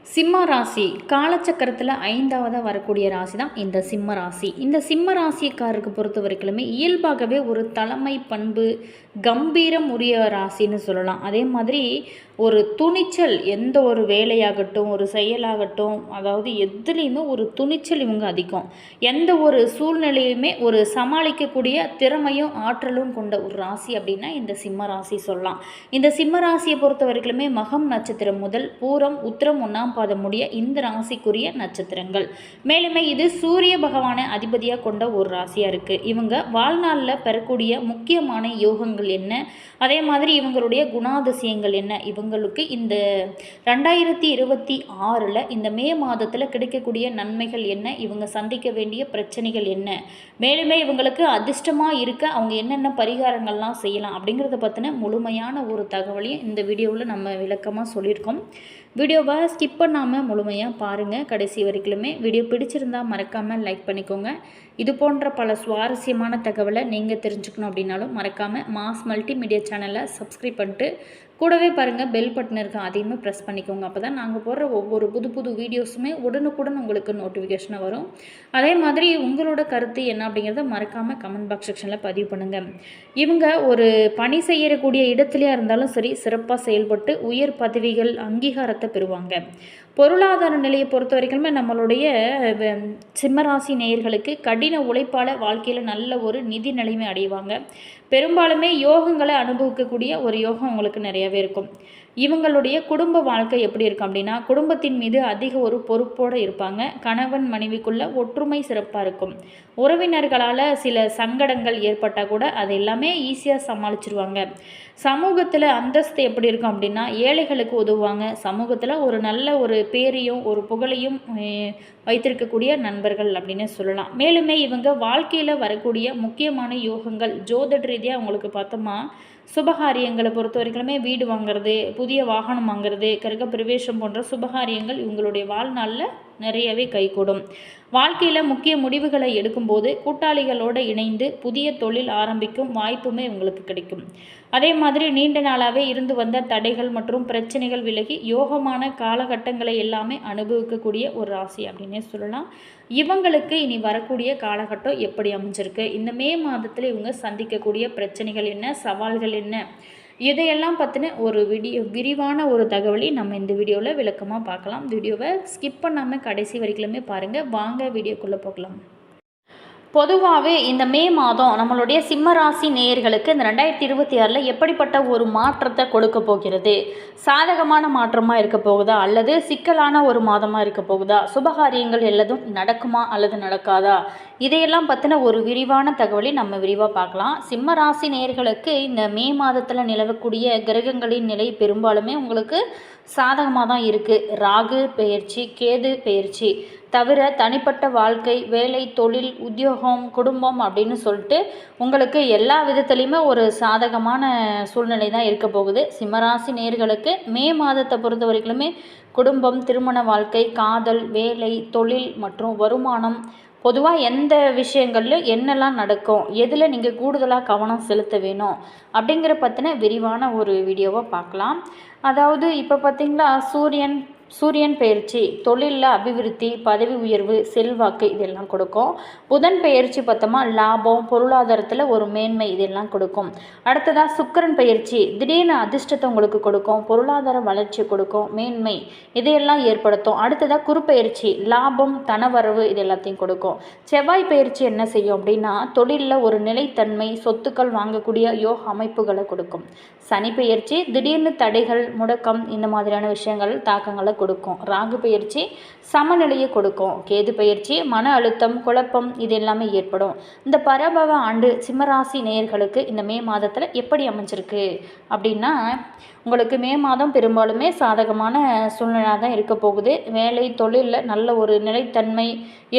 சிம்ம ராசி காலச்சக்கரத்தில் 5வது வரக்கூடிய ராசி தான் இந்த சிம்ம ராசி. இந்த சிம்ம ராசிக்காரருக்கு பொறுத்த வரைக்குமே இயல்பாகவே ஒரு தலைமை பண்பு, கம்பீரம் உரிய ராசின்னு சொல்லலாம். அதே மாதிரி ஒரு துணிச்சல், எந்த ஒரு வேலையாகட்டும், ஒரு செயலாகட்டும், அதாவது எதுலேயுமே ஒரு துணிச்சல் இவங்க அதிகம். எந்த ஒரு சூழ்நிலையுமே ஒரு சமாளிக்கக்கூடிய திறமையும் ஆற்றலும் கொண்ட ஒரு ராசி அப்படின்னா இந்த சிம்ம ராசி சொல்லலாம். இந்த சிம்ம ராசியை பொறுத்த வரைக்குமே மகம் நட்சத்திரம் முதல் பூரம், உத்திரம் 1ஆம் பாதம் முடிய இந்த ராசிக்குரிய நட்சத்திரங்கள். மேலுமே இது சூரிய பகவானை அதிபதியாக கொண்ட ஒரு ராசியாக இருக்குது. இவங்க வாழ்நாளில் பெறக்கூடிய முக்கியமான யோகங்கள் என்ன, அதே மாதிரி இவங்களுடைய குணாதிசயங்கள் என்ன, இவங்களுக்கு இந்த 2026 இந்த மே மாதத்தில் கிடைக்கக்கூடிய நன்மைகள் என்ன, இவங்க சந்திக்க வேண்டிய பிரச்சனைகள் என்ன, மேலுமே இவங்களுக்கு அதிர்ஷ்டமாக இருக்க அவங்க என்னென்ன பரிகாரங்கள்லாம் செய்யலாம் அப்படிங்கிறத பற்றின முழுமையான ஒரு தகவலையும் இந்த வீடியோவில் நம்ம விளக்கமாக சொல்லியிருக்கோம். வீடியோவை ஸ்கிப் பண்ணாமல் முழுமையாக பாருங்கள் கடைசி வரைக்குமே. வீடியோ பிடிச்சிருந்தால் மறக்காமல் லைக் பண்ணிக்கோங்க. இது போன்ற பல சுவாரஸ்யமான தகவலை நீங்கள் தெரிஞ்சுக்கணும் அப்படின்னாலும் மறக்காமல் மாஸ் மல்டிமீடியா சேனலை சப்ஸ்கிரைப் பண்ணிட்டு கூடவே பாருங்கள் பெல் பட்டன் இருக்குது, அதையுமே ப்ரெஸ் பண்ணிக்கோங்க. அப்போ தான் நாங்கள் போடுற ஒவ்வொரு புது வீடியோஸுமே உடனுக்குடன் உங்களுக்கு நோட்டிஃபிகேஷனாக வரும். அதே மாதிரி உங்களோட கருத்து என்ன அப்படிங்கிறத மறக்காமல் கமெண்ட் பாக்ஸ் செக்ஷனில் பதிவு பண்ணுங்கள். இவங்க ஒரு பணி செய்யக்கூடிய இடத்துலையாக இருந்தாலும் சரி சிறப்பாக செயல்பட்டு உயர் பதவிகள் அங்கீகாரத்தை பெறுவாங்க. பொருளாதார நிலையை பொறுத்த வரைக்குமே நம்மளுடைய சிம்மராசி நேயர்களுக்கு கடின உழைப்பால் வாழ்க்கையில் நல்ல ஒரு நிதி நிலைமை அடைவாங்க. பெரும்பாலுமே யோகங்களை அனுபவிக்கக்கூடிய ஒரு யோகம் உங்களுக்கு நிறையவே இருக்கும். இவங்களுடைய குடும்ப வாழ்க்கை எப்படி இருக்கும் அப்படின்னா குடும்பத்தின் மீது அதிக ஒரு பொறுப்போடு இருப்பாங்க. கணவன் மனைவிக்குள்ள ஒற்றுமை சிறப்பாக இருக்கும். உறவினர்களால் சில சங்கடங்கள் ஏற்பட்டால் கூட அது எல்லாமே ஈஸியாக சமாளிச்சிருவாங்க. சமூகத்தில் அந்தஸ்து எப்படி இருக்கும் அப்படின்னா ஏழைகளுக்கு உதவுவாங்க. சமூகத்தில் ஒரு நல்ல ஒரு பேரையும் ஒரு புகழையும் வைத்திருக்கக்கூடிய நண்பர்கள் அப்படின்னு சொல்லலாம். மேலுமே இவங்க வாழ்க்கையில் வரக்கூடிய முக்கியமான யோகங்கள் ஜோதிட ரீதியாக அவங்களுக்கு பார்த்தோமா சுபகாரியங்களை பொறுத்த வரைக்குமே வீடு வாங்கிறது, புதிய வாகனம் வாங்கிறது, கிரக பிரவேசம் போன்ற சுபகாரியங்கள் இவங்களுடைய வாழ்நாளில் நிறையவே கைகூடும். வாழ்க்கையில் முக்கிய முடிவுகளை எடுக்கும்போது கூட்டாளிகளோடு இணைந்து புதிய தொழில் ஆரம்பிக்கும் வாய்ப்புமே இவங்களுக்கு கிடைக்கும். அதே மாதிரி நீண்ட நாளாகவே இருந்து வந்த தடைகள் மற்றும் பிரச்சனைகள் விலகி யோகமான காலகட்டங்களை எல்லாமே அனுபவிக்கக்கூடிய ஒரு ராசி அப்படின்னே சொல்லலாம். இவங்களுக்கு இனி வரக்கூடிய காலகட்டம் எப்படி அமைஞ்சிருக்கு, இந்த மே மாதத்தில் இவங்க சந்திக்கக்கூடிய பிரச்சனைகள் என்ன, சவால்கள் என்ன, இதையெல்லாம் பற்றின ஒரு விரிவான ஒரு தகவலை நம்ம இந்த வீடியோவில் விளக்கமாக பார்க்கலாம். வீடியோவை ஸ்கிப் பண்ணாமல் கடைசி வரைக்குமே பாருங்கள். வாங்க வீடியோக்குள்ளே போகலாம். பொதுவாகவே இந்த மே மாதம் நம்மளுடைய சிம்ம ராசி நேயர்களுக்கு இந்த 2026 எப்படிப்பட்ட ஒரு மாற்றத்தை கொடுக்க போகிறது? சாதகமான மாற்றமாக இருக்க போகுதா அல்லது சிக்கலான ஒரு மாதமாக இருக்க போகுதா? சுபகாரியங்கள் எல்லாதும் நடக்குமா அல்லது நடக்காதா? இதையெல்லாம் பற்றின ஒரு விரிவான தகவலை நம்ம விரிவாக பார்க்கலாம். சிம்ம ராசி நேயர்களுக்கு இந்த மே மாதத்தில் நிலவக்கூடிய கிரகங்களின் நிலை பெரும்பாலுமே உங்களுக்கு சாதகமாக தான் இருக்குது. ராகு பெயர்ச்சி, கேது பெயர்ச்சி தவிர தனிப்பட்ட வாழ்க்கை, வேலை, தொழில், உத்தியோகம், குடும்பம் அப்படின்னு சொல்லிட்டு உங்களுக்கு எல்லா விதத்துலேயுமே ஒரு சாதகமான சூழ்நிலை தான் இருக்க போகுது. சிம்மராசி நேயர்களுக்கு மே மாதத்தை பொறுத்த வரைக்குமே குடும்பம், திருமண வாழ்க்கை, காதல், வேலை, தொழில் மற்றும் வருமானம், பொதுவாக எந்த விஷயங்கள்லையும் என்னெல்லாம் நடக்கும், எதில் நீங்கள் கூடுதலாக கவனம் செலுத்த வேணும் அப்படிங்கிற பற்றின விரிவான ஒரு வீடியோவை பார்க்கலாம். அதாவது இப்போ பார்த்திங்களா சூரியன் பெயர்ச்சி தொழிலில் அபிவிருத்தி, பதவி உயர்வு, செல்வாக்கு இதெல்லாம் கொடுக்கும். புதன் பெயர்ச்சி பார்த்தோமா லாபம், பொருளாதாரத்தில் ஒரு மேன்மை இதெல்லாம் கொடுக்கும். அடுத்ததாக சுக்கிரன் பெயர்ச்சி திடீர்னு அதிர்ஷ்டத்தை உங்களுக்கு கொடுக்கும், பொருளாதார வளர்ச்சி கொடுக்கும், மேன்மை இதையெல்லாம் ஏற்படுத்தும். அடுத்ததாக குரு பெயர்ச்சி லாபம், தனவரவு இது எல்லாத்தையும் கொடுக்கும். செவ்வாய் பெயர்ச்சி என்ன செய்யும் அப்படின்னா தொழிலில் ஒரு நிலைத்தன்மை, சொத்துக்கள் வாங்கக்கூடிய யோக அமைப்புகளை கொடுக்கும். சனி பெயர்ச்சி திடீர்னு தடைகள், முடக்கம் இந்த மாதிரியான விஷயங்கள் தாக்கங்களை கொடுக்கும். ராகு பெயர்ச்சி சமநிலையை கொடுக்கும். கேது பெயர்ச்சி மன அழுத்தம், குழப்பம் இது எல்லாமே ஏற்படும். இந்த பரபவ ஆண்டு சிம்மராசி நேயர்களுக்கு இந்த மே மாதத்தில் எப்படி அமைஞ்சிருக்கு அப்படின்னா உங்களுக்கு மே மாதம் பெரும்பாலுமே சாதகமான சூழ்நிலை தான் இருக்க போகுது. வேலை, தொழிலில் நல்ல ஒரு நிலைத்தன்மை,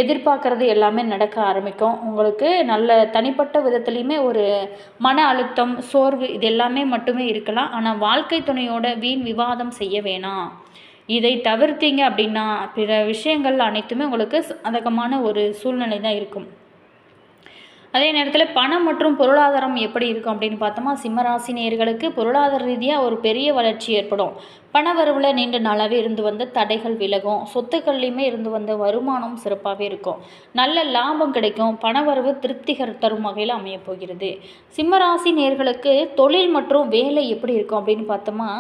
எதிர்பார்க்கறது எல்லாமே நடக்க ஆரம்பிக்கும். உங்களுக்கு நல்ல தனிப்பட்ட விதத்துலேயுமே ஒரு மன அழுத்தம், சோர்வு இது எல்லாமே மட்டுமே இருக்கலாம். ஆனால் வாழ்க்கை துணையோட வீண் விவாதம் செய்ய வேணாம். இதை தவிர்த்தீங்க அப்படின்னா பிற விஷயங்கள் அனைத்துமே உங்களுக்கு சாதகமான ஒரு சூழ்நிலை தான் இருக்கும். அதே நேரத்தில் பணம் மற்றும் பொருளாதாரம் எப்படி இருக்கும் அப்படின்னு பார்த்தோமா, சிம்மராசி நேயர்களுக்கு பொருளாதார ரீதியாக ஒரு பெரிய வளர்ச்சி ஏற்படும். பணவரவில் நீண்ட நாளாகவே இருந்து வந்த தடைகள் விலகும். சொத்துக்கள்லையுமே இருந்து வந்த வருமானம் சிறப்பாகவே இருக்கும். நல்ல லாபம் கிடைக்கும். பணவரவு திருப்திகர தரும் வகையில் அமையப் போகிறது. சிம்மராசி நேயர்களுக்கு தொழில் மற்றும் வேலை எப்படி இருக்கும் அப்படின்னு பார்த்தோமா,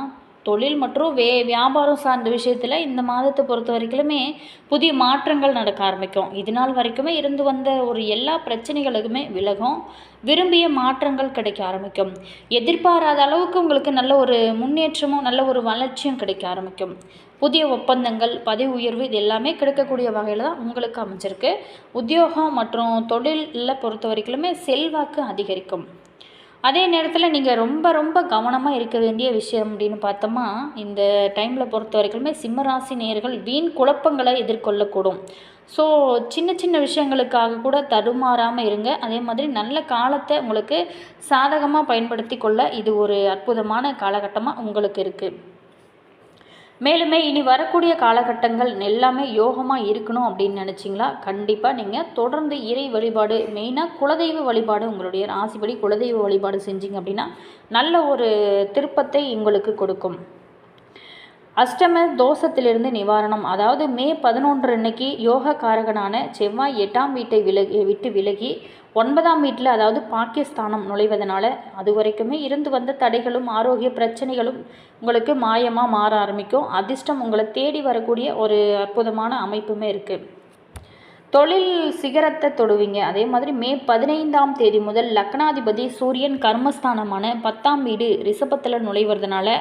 தொழில் மற்றும் வியாபாரம் சார்ந்த விஷயத்தில் இந்த மாதத்தை பொறுத்த வரைக்குமே புதிய மாற்றங்கள் நடக்க ஆரம்பிக்கும். இது நாள் வரைக்குமே இருந்து வந்த ஒரு எல்லா பிரச்சனைகளுக்குமே விலகும். விரும்பிய மாற்றங்கள் கிடைக்க ஆரம்பிக்கும். எதிர்பாராத அளவுக்கு உங்களுக்கு நல்ல ஒரு முன்னேற்றமும் நல்ல ஒரு வளர்ச்சியும் கிடைக்க ஆரம்பிக்கும். புதிய ஒப்பந்தங்கள், பதவி உயர்வு இது எல்லாமே கிடைக்கக்கூடிய வகையில் தான் உங்களுக்கு அமைஞ்சிருக்கு. உத்தியோகம் மற்றும் தொழிலில் பொறுத்த வரைக்குமே செல்வாக்கு அதிகரிக்கும். அதே நேரத்தில் நீங்கள் ரொம்ப ரொம்ப கவனமாக இருக்க வேண்டிய விஷயம் அப்படின்னு பார்த்தோமா, இந்த டைமில் பொறுத்த வரைக்குமே சிம்மராசி நேயர்கள் வீண் குழப்பங்களை எதிர்கொள்ளக்கூடும். ஸோ சின்ன சின்ன விஷயங்களுக்காக கூட தடுமாறாமல் இருங்க. அதே மாதிரி நல்ல காலத்தை உங்களுக்கு சாதகமாக பயன்படுத்தி கொள்ள இது ஒரு அற்புதமான காலகட்டமாக உங்களுக்கு இருக்குது. மேலுமே இனி வரக்கூடிய காலகட்டங்கள் எல்லாமே யோகமாக இருக்கணும் அப்படின்னு நினச்சிங்களா, கண்டிப்பாக நீங்கள் தொடர்ந்து இறை வழிபாடு, மெயினாக குலதெய்வ வழிபாடு, உங்களுடைய ராசிப்படி குலதெய்வ வழிபாடு செஞ்சீங்க அப்படின்னா நல்ல ஒரு திருப்பத்தை உங்களுக்கு கொடுக்கும். அஷ்டம தோஷத்திலிருந்து நிவாரணம், அதாவது மே 11 அன்னைக்கு யோக காரகனான செவ்வாய் 8ஆம் வீட்டை விட்டு விலகி 9ஆம் வீட்டில், அதாவது பாக்கியஸ்தானம் நுழைவதனால அது வரைக்குமே இருந்து வந்த தடைகளும் ஆரோக்கிய பிரச்சனைகளும் உங்களுக்கு மாயமாக மாற ஆரம்பிக்கும். அதிர்ஷ்டம் உங்களை தேடி வரக்கூடிய ஒரு அற்புதமான அமைப்புமே இருக்குது. தொழில் சிகரத்தை தொடுவீங்க. அதே மாதிரி மே 15ஆம் தேதி முதல் லக்னாதிபதி சூரியன் கர்மஸ்தானமான 10ஆம் வீடு ரிஷபத்தில் நுழைவதனால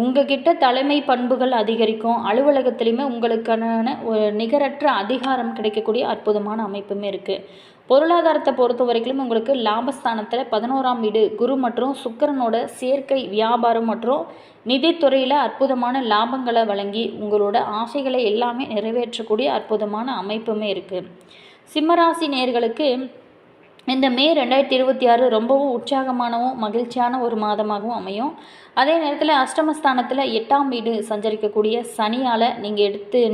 உங்ககிட்ட தலைமை பண்புகள் அதிகரிக்கும். அலுவலகத்திலையுமே உங்களுக்கான ஒரு நிகரற்ற அதிகாரம் கிடைக்கக்கூடிய அற்புதமான அமைப்புமே இருக்குது. பொருளாதாரத்தை பொறுத்த வரைக்கும் உங்களுக்கு லாபஸ்தானத்தில் 11ஆம் வீடு குரு மற்றும் சுக்கிரனோட சேர்க்கை வியாபாரம் மற்றும் நிதித்துறையில் அற்புதமான லாபங்களை வழங்கி உங்களோட ஆசைகளை எல்லாமே நிறைவேற்றக்கூடிய அற்புதமான அமைப்புமே இருக்குது. சிம்மராசி நேயர்களுக்கு இந்த மே 2026 ரொம்பவும் உற்சாகமானவும் மகிழ்ச்சியான ஒரு மாதமாகவும் அமையும். அதே நேரத்தில் அஷ்டமஸ்தானத்தில் 8ஆம் வீடு சஞ்சரிக்கக்கூடிய சனியால்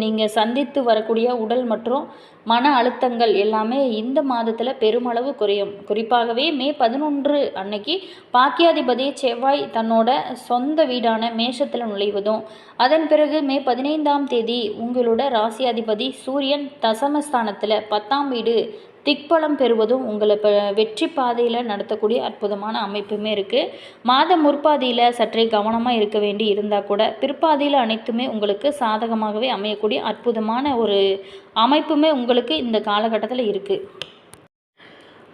நீங்கள் சந்தித்து வரக்கூடிய உடல் மற்றும் மன அழுத்தங்கள் எல்லாமே இந்த மாதத்தில் பெருமளவு குறையும். குறிப்பாகவே மே 11 அன்னைக்கு பாக்கியாதிபதி செவ்வாய் தன்னோட சொந்த வீடான மேஷத்தில் நுழைவதும், அதன் பிறகு மே 15ஆம் தேதி உங்களோட ராசியாதிபதி சூரியன் தசமஸ்தானத்தில் 10ஆம் வீடு திக்பலம் பெறுவதும் உங்களை வெற்றி பாதையில் நடத்தக்கூடிய அற்புதமான அமைப்புமே இருக்குது. மாத முற்பாதியில் சற்றே கவனமாக இருக்க வேண்டி இருந்தால் கூட பிற்பாதியில் அனைத்துமே உங்களுக்கு சாதகமாகவே அமையக்கூடிய அற்புதமான ஒரு அமைப்புமே உங்களுக்கு இந்த காலகட்டத்தில் இருக்குது.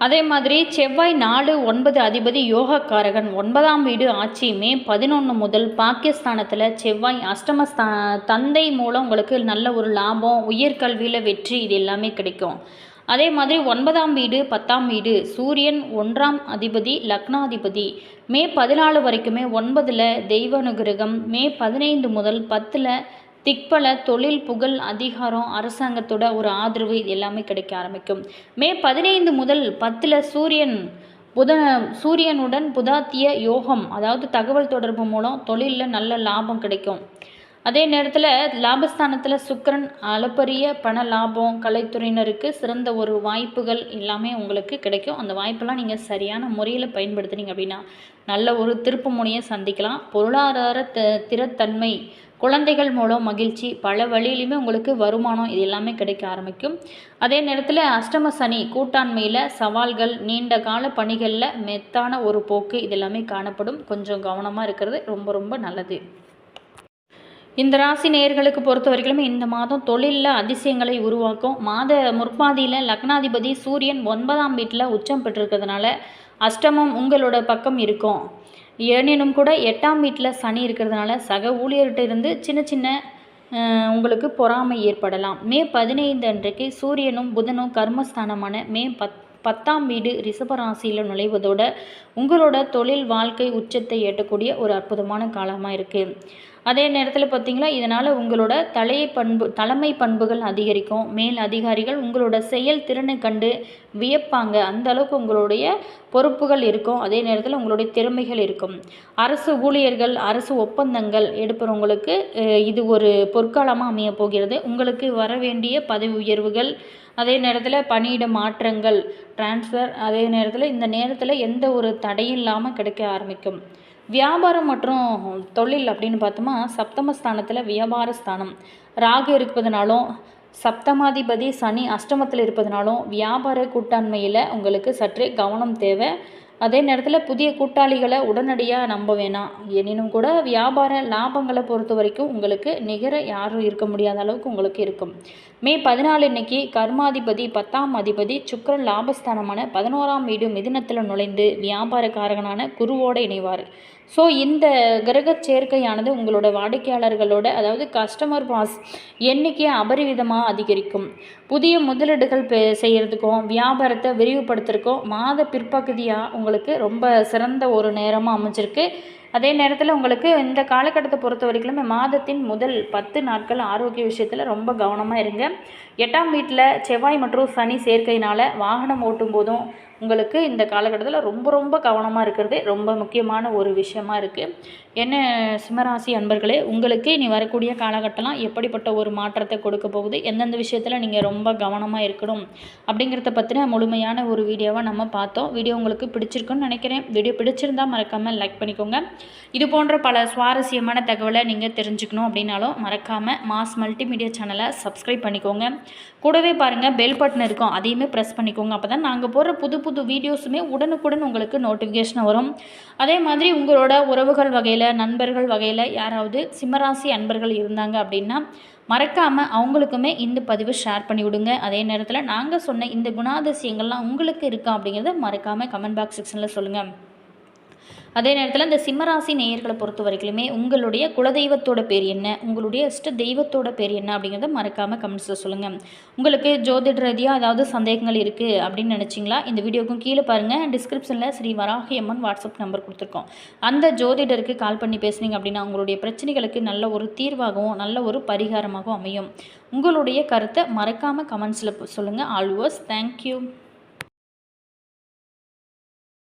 அதே மாதிரி செவ்வாய் 4, 9 அதிபதி யோகக்காரகன் 9ஆம் வீடு ஆட்சி மே 11 முதல் பாக்கியஸ்தானத்தில் செவ்வாய் தந்தை மூலம் உங்களுக்கு நல்ல ஒரு லாபம், உயர்கல்வியில் வெற்றி இது எல்லாமே கிடைக்கும். அதே மாதிரி 9ஆம் வீடு 10ஆம் வீடு சூரியன் 1ஆம் அதிபதி லக்னாதிபதி மே 14 வரைக்குமே 9ல் தெய்வ அனுகிரகம், மே 15 முதல் 10ல் திக்பல, தொழில், புகழ், அதிகாரம், அரசாங்கத்தோட ஒரு ஆதரவு இது எல்லாமே கிடைக்க ஆரம்பிக்கும். மே 15 முதல் 10ல் சூரியனுடன் புதாத்திய யோகம், அதாவது தகவல் தொடர்பு மூலம் தொழிலில் நல்ல லாபம் கிடைக்கும். அதே நேரத்தில் லாபஸ்தானத்தில் சுக்கிரன் அளப்பரிய பண லாபம், கலைத்துறையினருக்கு சிறந்த ஒரு வாய்ப்புகள் எல்லாமே உங்களுக்கு கிடைக்கும். அந்த வாய்ப்பெல்லாம் நீங்கள் சரியான முறையில் பயன்படுத்துனீங்க அப்படின்னா நல்ல ஒரு திருப்பு முனையை சந்திக்கலாம். பொருளாதார திறத்தன்மை, குழந்தைகள் மூலம் மகிழ்ச்சி, பல வழியிலுமே உங்களுக்கு வருமானம் இது எல்லாமே கிடைக்க ஆரம்பிக்கும். அதே நேரத்தில் அஷ்டம சனி கூட்டாண்மையில் சவால்கள், நீண்ட கால பணிகளில் மெத்தான ஒரு போக்கு இது எல்லாமே காணப்படும். கொஞ்சம் கவனமாக இருக்கிறது ரொம்ப ரொம்ப நல்லது. இந்த ராசி நேயர்களுக்கு பொறுத்த வரைக்கும் இந்த மாதம் தொழிலில் அதிசயங்களை உருவாக்கும். மாத முற்பாதியில் லக்னாதிபதி சூரியன் 9ஆம் வீட்டில் உச்சம் பெற்றிருக்கிறதுனால அஷ்டமம் உங்களோட பக்கம் இருக்கும். எனினும் கூட 8ஆம் வீட்டில் சனி இருக்கிறதுனால சக ஊழியர்கிட்ட இருந்து சின்ன சின்ன உங்களுக்கு பொறாமை ஏற்படலாம். மே 15 அன்றைக்கு சூரியனும் புதனும் கர்மஸ்தானமான மே 10ஆம் வீடு ரிஷபராசியில் நுழைவதோட உங்களோட தொழில் வாழ்க்கை உச்சத்தை எட்டக்கூடிய ஒரு அற்புதமான காலமாக இருக்குது. அதே நேரத்தில் பார்த்திங்கன்னா இதனால் உங்களோட தலைமை பண்புகள் அதிகரிக்கும். மேல் அதிகாரிகள் உங்களோட செயல்திறனை கண்டு வியப்பாங்க. அந்த அளவுக்கு உங்களுடைய பொறுப்புகள் இருக்கும். அதே நேரத்தில் உங்களுடைய திறமைகள் இருக்கும். அரசு ஊழியர்கள், அரசு ஒப்பந்தங்கள் எடுப்பவங்களுக்கு இது ஒரு பொற்காலமாக அமைய போகிறது. உங்களுக்கு வர வேண்டிய பதவி உயர்வுகள், அதே நேரத்தில் பணியிட மாற்றங்கள், டிரான்ஸ்ஃபர், அதே நேரத்தில் இந்த நேரத்தில் எந்த ஒரு தடையும் இல்லாமல் கிடைக்க ஆரம்பிக்கும். வியாபாரம் மற்றும் தொழில் அப்படின்னு பார்த்தோமா, சப்தமஸ்தானத்தில் வியாபார ஸ்தானம் ராகு இருப்பதனாலும், சப்தமாதிபதி சனி அஷ்டமத்தில் இருப்பதனாலும் வியாபார கூட்டாண்மையில் உங்களுக்கு சற்றே கவனம் தேவை. அதே நேரத்தில் புதிய கூட்டாளிகளை உடனடியாக நம்ப வேணாம். எனினும் கூட வியாபார லாபங்களை பொறுத்த வரைக்கும் உங்களுக்கு நிகர யாரும் இருக்க முடியாத அளவுக்கு உங்களுக்கு இருக்கும். மே 14 இன்னைக்கு கர்மாதிபதி 10ஆம் அதிபதி சுக்கிரன் லாபஸ்தானமான 11ஆம் வீடு மிதுனத்தில் நுழைந்து வியாபாரக்காரகனான குருவோடு இணைவார். ஸோ இந்த கிரக சேர்க்கையானது உங்களோட வாடிக்கையாளர்களோட, அதாவது கஸ்டமர் பாஸ் எண்ணிக்கையை அபரிவிதமாக அதிகரிக்கும். புதிய முதலீடுகள் செய்கிறதுக்கும் வியாபாரத்தை விரிவுபடுத்துறதுக்கும் மாத பிற்பகுதியாக உங்களுக்கு ரொம்ப சிறந்த ஒரு நேரமாக அமைஞ்சிருக்கு. அதே நேரத்தில் உங்களுக்கு இந்த காலகட்டத்தை பொறுத்த வரைக்குமே மாதத்தின் முதல் 10 நாட்கள் ஆரோக்கிய விஷயத்தில் ரொம்ப கவனமாக இருங்க. 8ஆம் வீட்டில் செவ்வாய் மற்றும் சனி சேர்க்கையினால் வாகனம் ஓட்டும் போதும் உங்களுக்கு இந்த காலகட்டத்தில் ரொம்ப கவனமாக இருக்கிறது ரொம்ப முக்கியமான ஒரு விஷயமா இருக்குது. என்ன சிம்மராசி அன்பர்களே, உங்களுக்கு இனி வரக்கூடிய காலகட்டம்லாம் எப்படிப்பட்ட ஒரு மாற்றத்தை கொடுக்க போகுது, எந்தெந்த விஷயத்தில் நீங்கள் ரொம்ப கவனமாக இருக்கணும் அப்படிங்கிறத பற்றின முழுமையான ஒரு வீடியோவை நம்ம பார்த்தோம். வீடியோ உங்களுக்கு பிடிச்சிருக்குன்னு நினைக்கிறேன். வீடியோ பிடிச்சிருந்தால் மறக்காமல் லைக் பண்ணிக்கோங்க. இது போன்ற பல சுவாரஸ்யமான தகவலை நீங்கள் தெரிஞ்சுக்கணும் அப்படின்னாலும் மறக்காமல் மாஸ் மல்டிமீடியா சேனலை சப்ஸ்கிரைப் பண்ணிக்கோங்க. கூடவே பாருங்கள் பெல் பட்டன் இருக்கும், அதையுமே ப்ரெஸ் பண்ணிக்கோங்க. அப்போ தான் நாங்கள் போடுற புது வீடியோஸுமே உடனுக்குடன் உங்களுக்கு நோட்டிஃபிகேஷன் வரும். அதே மாதிரி உங்களோட உறவுகள் வகையில், நண்பர்கள் வகையில் யாராவது சிம்மராசி அன்பர்கள் இருந்தாங்க அப்படின்னா மறக்காமல் அவங்களுக்குமே இந்த பதிவை ஷேர் பண்ணி விடுங்க. அதே நேரத்தில் நாங்கள் சொன்ன இந்த குணாதிசயங்கள்லாம் உங்களுக்கு இருக்கா அப்படிங்கிறத மறக்காமல் கமெண்ட் பாக்ஸ் செக்ஷனில் சொல்லுங்கள். அதே நேரத்தில் இந்த சிம்மராசி நேயர்களை பொறுத்த வரைக்குமே உங்களுடைய குலதெய்வத்தோட பேர் என்ன, உங்களுடைய இஷ்ட தெய்வத்தோட பேர் என்ன அப்படிங்கிறத மறக்காமல் கமெண்ட்ஸில் சொல்லுங்கள். உங்களுக்கு ஜோதிட ரீதியாக ஏதாவது சந்தேகங்கள் இருக்குது அப்படின்னு நினச்சிங்களா, இந்த வீடியோக்கும் கீழே பாருங்கள், டிஸ்கிரிப்ஷனில் ஸ்ரீ வராகி அம்மன் வாட்ஸ்அப் நம்பர் கொடுத்துருக்கோம். அந்த ஜோதிடருக்கு கால் பண்ணி பேசுனீங்க அப்படின்னா உங்களுடைய பிரச்சனைகளுக்கு நல்ல ஒரு தீர்வாகவும் நல்ல ஒரு பரிகாரமாகவும் அமையும். உங்களுடைய கருத்தை மறக்காமல் கமெண்ட்ஸில் சொல்லுங்கள். Always thank you.